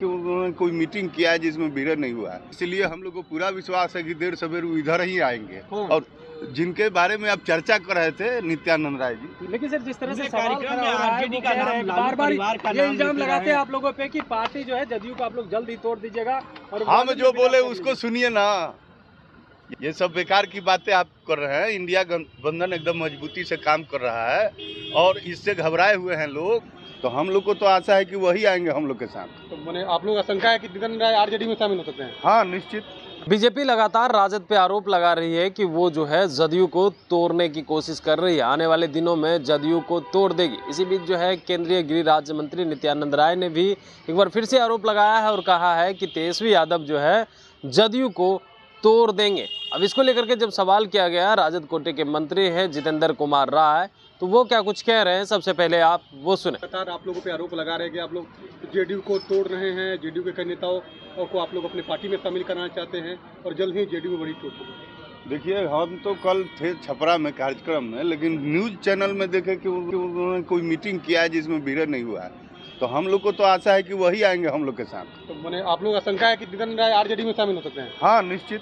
कि उन्होंने कोई मीटिंग किया है जिसमें भीड़ नहीं हुआ है, इसलिए हम लोग को पूरा विश्वास है कि देर सवेर वो इधर ही आएंगे। और जिनके बारे में आप चर्चा कर रहे थे नित्यानंद राय जी, लेकिन सर जिस तरह से कार्यक्रम में आरजेडी का नाम, बार-बार ये इल्जाम लगाते हैं आप लोगों पे कि पार्टी जो है जदयू को आप लोग जल्द ही तोड़ दीजिएगा। और हम जो बोले उसको सुनिए ना, ये सब बेकार की बातें आप कर रहे हैं। इंडिया गठबंधन एकदम मजबूती से काम कर रहा है और इससे घबराए हुए हैं लोग, तो हम लोग को तो आशा है कि वही आएंगे हम लोग के साथ। तो मैंने आप लोग आशंका है कि नित्यानंद राय आरजेडी में शामिल हो सकते हैं? हाँ, निश्चित। बीजेपी लगातार राजद पे आरोप लगा रही है कि वो जो है जदयू को तोड़ने की कोशिश कर रही है, आने वाले दिनों में जदयू को तोड़ देगी। इसी बीच जो है केंद्रीय गृह राज्य मंत्री नित्यानंद राय ने भी एक बार फिर से आरोप लगाया है और कहा है कि तेजस्वी यादव जो है जदयू को तोड़ देंगे। अब इसको लेकर के जब सवाल किया गया, राजद कोटे के मंत्री हैं जितेंद्र कुमार राय, तो वो क्या कुछ कह रहे हैं, सबसे पहले आप वो सुने। लगातार आप लोगों पे आरोप लगा रहे हैं कि आप लोग जेडीयू को तोड़ रहे हैं, जेडीयू के कई नेताओं को आप लोग अपनी पार्टी में शामिल कराना चाहते हैं और जल्द ही जेडीयू में बड़ी टूट। देखिए, हम तो कल थे छपरा में कार्यक्रम में, लेकिन न्यूज चैनल में देखे कि उन्होंने कोई मीटिंग किया है जिसमें भीड़ नहीं हुआ है, तो हम लोग को तो आशा है कि वही आएंगे हम लोग के साथ। तो मैंने आप लोग आशंका है कि नित्यानंद राय आरजेडी में शामिल हो सकते हैं? हाँ, निश्चित।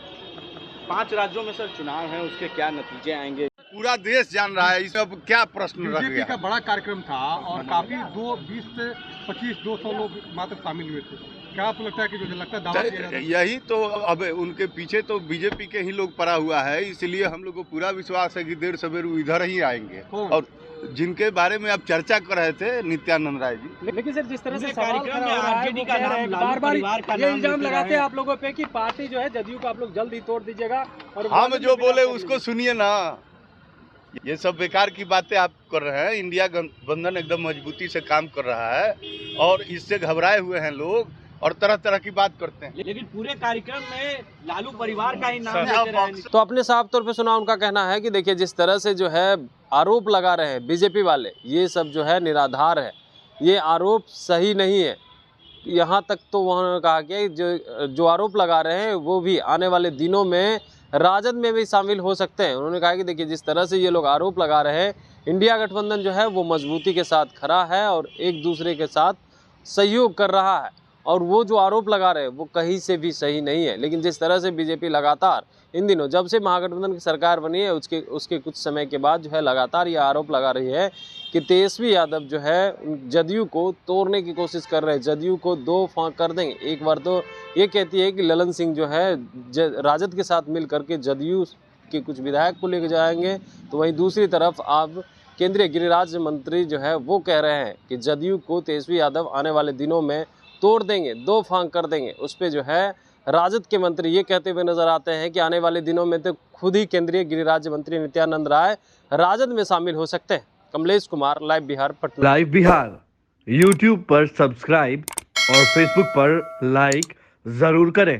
5 राज्यों में सर चुनाव है, उसके क्या नतीजे आएंगे? पूरा देश जान रहा है, इसमें अब क्या प्रश्न रह बीजेपी गया। का बड़ा कार्यक्रम था और काफी 20 से 25-200 लोग मात्र शामिल हुए थे। क्या आपको लगता है कि जो लगता है दावा किया जाता है? यही तो, अब उनके पीछे तो बीजेपी के ही लोग पड़ा हुआ है, इसलिए हम लोग को पूरा विश्वास है कि देर सवेर वो इधर ही आएंगे। और जिनके बारे में आप चर्चा कर रहे थे नित्यानंद राय जी, लेकिन सर जिस तरह से कार्यक्रम में आरजेडी का नाम, बार-बार ये इल्जाम लगाते हैं आप लोगों पे कि पार्टी जो है जदयू को आप लोग जल्द ही तोड़ दीजिएगा। और हम जो बोले उसको सुनिए ना, ये सब बेकार की बातें आप कर रहे हैं। इंडिया गठबंधन एकदम मजबूती से काम कर रहा है और इससे घबराए हुए हैं लोग और तरह तरह की बात करते हैं। लेकिन पूरे कार्यक्रम में लालू परिवार का ही नाम लेते रहे। तो अपने साफ तौर पे सुना, उनका कहना है कि देखिए जिस तरह से जो है आरोप लगा रहे हैं बीजेपी वाले, ये सब जो है निराधार है, ये आरोप सही नहीं है। यहाँ तक तो उन्होंने कहा कि जो आरोप लगा रहे हैं वो भी आने वाले दिनों में राजद में भी शामिल हो सकते हैं। उन्होंने कहा कि देखिए जिस तरह से ये लोग आरोप लगा रहे हैं, इंडिया गठबंधन जो है वो मजबूती के साथ खड़ा है और एक दूसरे के साथ सहयोग कर रहा है, और वो जो आरोप लगा रहे हैं वो कहीं से भी सही नहीं है। लेकिन जिस तरह से बीजेपी लगातार इन दिनों, जब से महागठबंधन की सरकार बनी है उसके कुछ समय के बाद जो है लगातार ये आरोप लगा रही है कि तेजस्वी यादव जो है जदयू को तोड़ने की कोशिश कर रहे हैं, जदयू को दो फांक कर देंगे। एक बार तो ये कहती है कि ललन सिंह जो है राजद के साथ मिल करके जदयू के कुछ विधायक को लेकर जाएंगे, तो वहीं दूसरी तरफ अब केंद्रीय गृह राज्य मंत्री जो है वो कह रहे हैं कि जदयू को तेजस्वी यादव आने वाले दिनों में तोड़ देंगे, दो फांक कर देंगे। उस पर जो है राजद के मंत्री ये कहते हुए नजर आते हैं कि आने वाले दिनों में तो खुद ही केंद्रीय गृह राज्य मंत्री नित्यानंद राय राजद में शामिल हो सकते हैं। Kamlesh Kumar, live Bihar, Patna. Live Bihar YouTube पर सब्सक्राइब और फेसबुक पर लाइक जरूर करें।